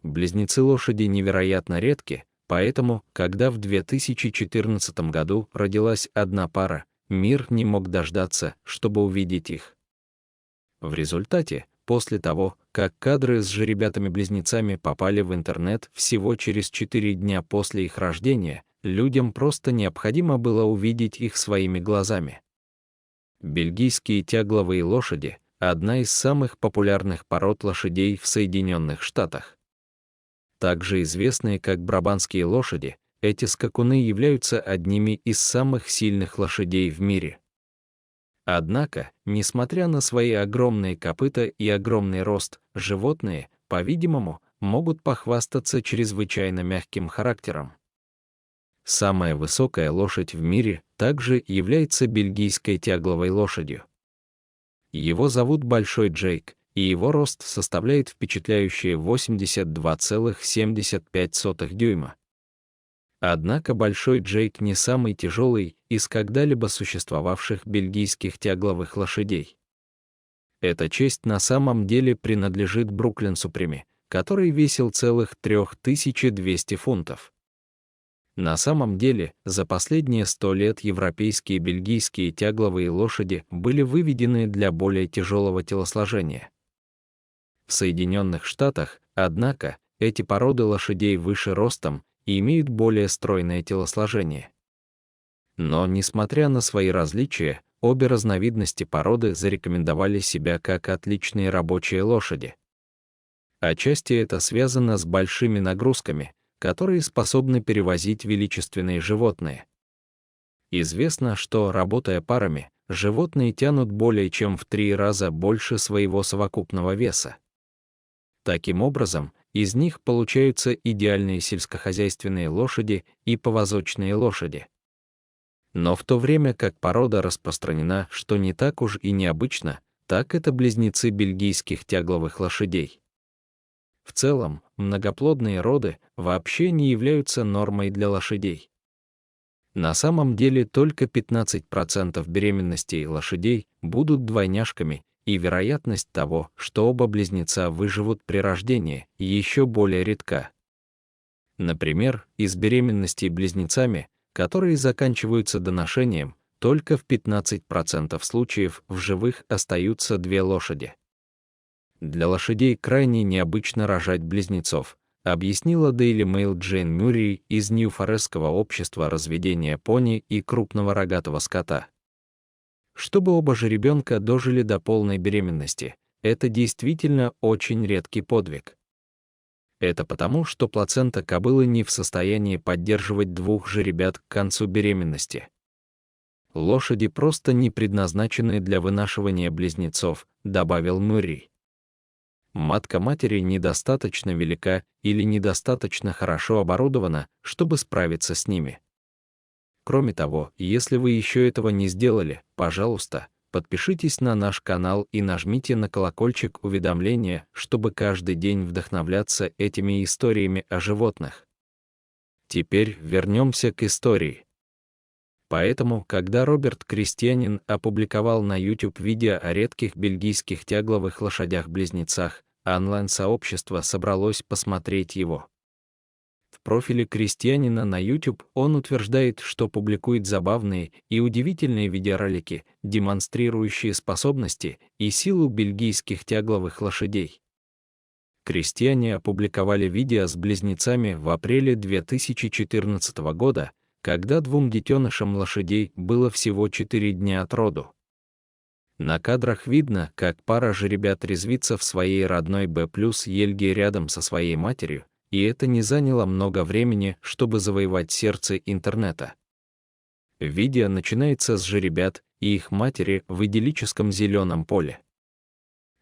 Близнецы-лошади невероятно редки, поэтому, когда в 2014 году родилась одна пара, мир не мог дождаться, чтобы увидеть их. В результате, после того, как кадры с жеребятами-близнецами попали в интернет всего через 4 дня после их рождения, людям просто необходимо было увидеть их своими глазами. Бельгийские тягловые лошади – одна из самых популярных пород лошадей в Соединенных Штатах. Также известные как брабанские лошади, эти скакуны являются одними из самых сильных лошадей в мире. Однако, несмотря на свои огромные копыта и огромный рост, животные, по-видимому, могут похвастаться чрезвычайно мягким характером. Самая высокая лошадь в мире также является бельгийской тягловой лошадью. Его зовут Большой Джейк, и его рост составляет впечатляющие 82,75 дюйма. Однако Большой Джейк не самый тяжелый из когда-либо существовавших бельгийских тягловых лошадей. Эта честь на самом деле принадлежит Бруклин Супреме, который весил целых 3200 фунтов. На самом деле, за последние 100 лет европейские и бельгийские тягловые лошади были выведены для более тяжелого телосложения. В Соединенных Штатах, однако, эти породы лошадей выше ростом и имеют более стройное телосложение. Но, несмотря на свои различия, обе разновидности породы зарекомендовали себя как отличные рабочие лошади. Отчасти это связано с большими нагрузками, которые способны перевозить величественные животные. Известно, что, работая парами, животные тянут более чем в 3 раза больше своего совокупного веса. Таким образом, из них получаются идеальные сельскохозяйственные лошади и повозочные лошади. Но в то время как порода распространена, что не так уж и необычно, так это близнецы бельгийских тягловых лошадей. В целом, многоплодные роды вообще не являются нормой для лошадей. На самом деле только 15% беременностей лошадей будут двойняшками, и вероятность того, что оба близнеца выживут при рождении, еще более редка. Например, из беременностей близнецами, которые заканчиваются доношением, только в 15% случаев в живых остаются 2 лошади. Для лошадей крайне необычно рожать близнецов, объяснила Daily Mail Джейн Мюррей из Нью-Форестского общества разведения пони и крупного рогатого скота. Чтобы оба жеребенка дожили до полной беременности, это действительно очень редкий подвиг. Это потому, что плацента кобылы не в состоянии поддерживать 2 жеребят к концу беременности. Лошади просто не предназначены для вынашивания близнецов, добавил Мюррей. Матка матери недостаточно велика или недостаточно хорошо оборудована, чтобы справиться с ними. Кроме того, если вы еще этого не сделали, пожалуйста, подпишитесь на наш канал и нажмите на колокольчик уведомления, чтобы каждый день вдохновляться этими историями о животных. Теперь вернемся к истории. Поэтому, когда Роберт Кристианин опубликовал на YouTube видео о редких бельгийских тягловых лошадях-близнецах, онлайн-сообщество собралось посмотреть его. В профиле Кристианина на YouTube он утверждает, что публикует забавные и удивительные видеоролики, демонстрирующие способности и силу бельгийских тягловых лошадей. Крестьяне опубликовали видео с близнецами в апреле 2014 года, когда 2 детенышам лошадей было всего 4 дня от роду. На кадрах видно, как пара жеребят резвится в своей родной Б+ Ельге рядом со своей матерью, и это не заняло много времени, чтобы завоевать сердце интернета. Видео начинается с жеребят и их матери в идиллическом зеленом поле.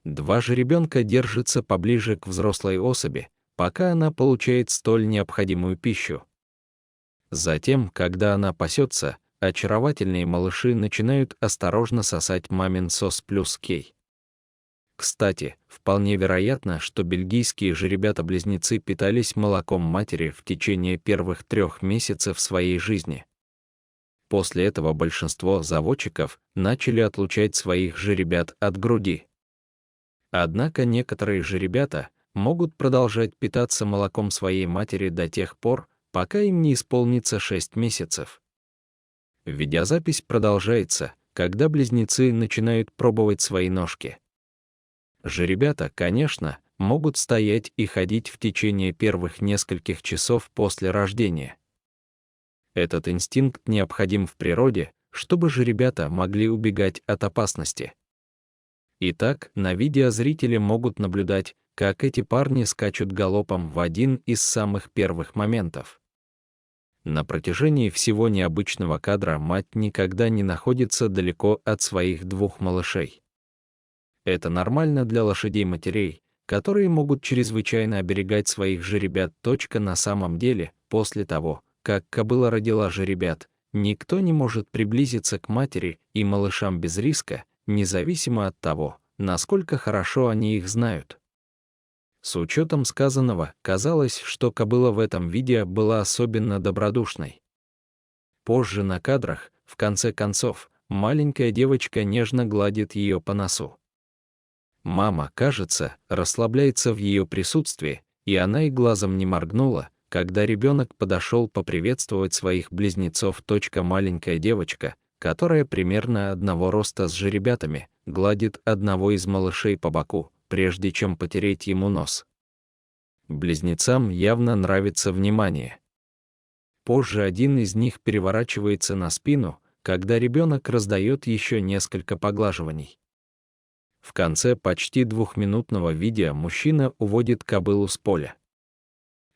2 жеребенка держатся поближе к взрослой особи, пока она получает столь необходимую пищу. Затем, когда она пасется, очаровательные малыши начинают осторожно сосать мамин сос плюс кей. Кстати, вполне вероятно, что бельгийские жеребята-близнецы питались молоком матери в течение первых 3 месяцев своей жизни. После этого большинство заводчиков начали отлучать своих жеребят от груди. Однако некоторые жеребята, могут продолжать питаться молоком своей матери до тех пор, пока им не исполнится 6 месяцев. Видеозапись продолжается, когда близнецы начинают пробовать свои ножки. Жеребята, конечно, могут стоять и ходить в течение первых нескольких часов после рождения. Этот инстинкт необходим в природе, чтобы жеребята могли убегать от опасности. Итак, на видео зрители могут наблюдать, как эти парни скачут галопом в один из самых первых моментов. На протяжении всего необычного кадра мать никогда не находится далеко от своих двух малышей. Это нормально для лошадей-матерей, которые могут чрезвычайно оберегать своих жеребят. На самом деле, после того, как кобыла родила жеребят, никто не может приблизиться к матери и малышам без риска, независимо от того, насколько хорошо они их знают. С учетом сказанного, казалось, что кобыла в этом видео была особенно добродушной. Позже на кадрах, в конце концов, маленькая девочка нежно гладит ее по носу. Мама, кажется, расслабляется в ее присутствии, и она и глазом не моргнула, когда ребенок подошел поприветствовать своих близнецов. Маленькая девочка, которая примерно одного роста с жеребятами, гладит одного из малышей по боку, прежде чем потереть ему нос. Близнецам явно нравится внимание. Позже один из них переворачивается на спину, когда ребенок раздает еще несколько поглаживаний. В конце почти двухминутного видео мужчина уводит кобылу с поля.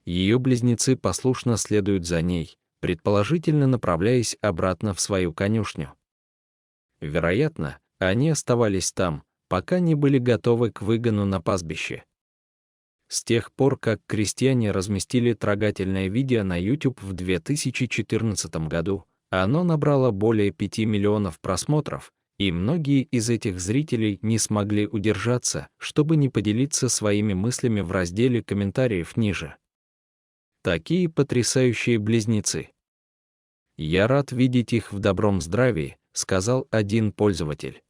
Ее близнецы послушно следуют за ней, предположительно направляясь обратно в свою конюшню. Вероятно, они оставались там, пока не были готовы к выгону на пастбище. С тех пор, как крестьяне разместили трогательное видео на YouTube в 2014 году, оно набрало более 5 миллионов просмотров, и многие из этих зрителей не смогли удержаться, чтобы не поделиться своими мыслями в разделе комментариев ниже. Такие потрясающие близнецы. «Я рад видеть их в добром здравии», — сказал один пользователь.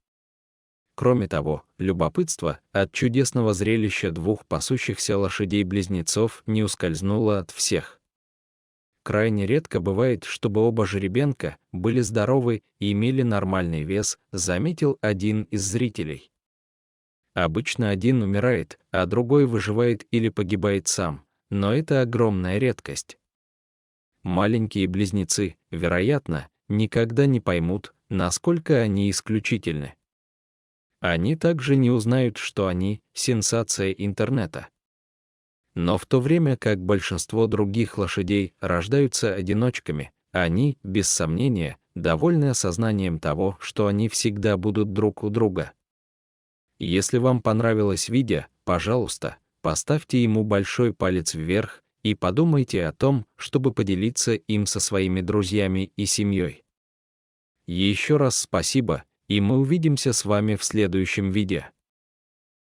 Кроме того, любопытство от чудесного зрелища двух пасущихся лошадей-близнецов не ускользнуло от всех. Крайне редко бывает, чтобы оба жеребенка были здоровы и имели нормальный вес, заметил один из зрителей. Обычно один умирает, а другой выживает или погибает сам, но это огромная редкость. Маленькие близнецы, вероятно, никогда не поймут, насколько они исключительны. Они также не узнают, что они — сенсация интернета. Но в то время как большинство других лошадей рождаются одиночками, они, без сомнения, довольны осознанием того, что они всегда будут друг у друга. Если вам понравилось видео, пожалуйста, поставьте ему большой палец вверх и подумайте о том, чтобы поделиться им со своими друзьями и семьей. Еще раз спасибо, и мы увидимся с вами в следующем видео.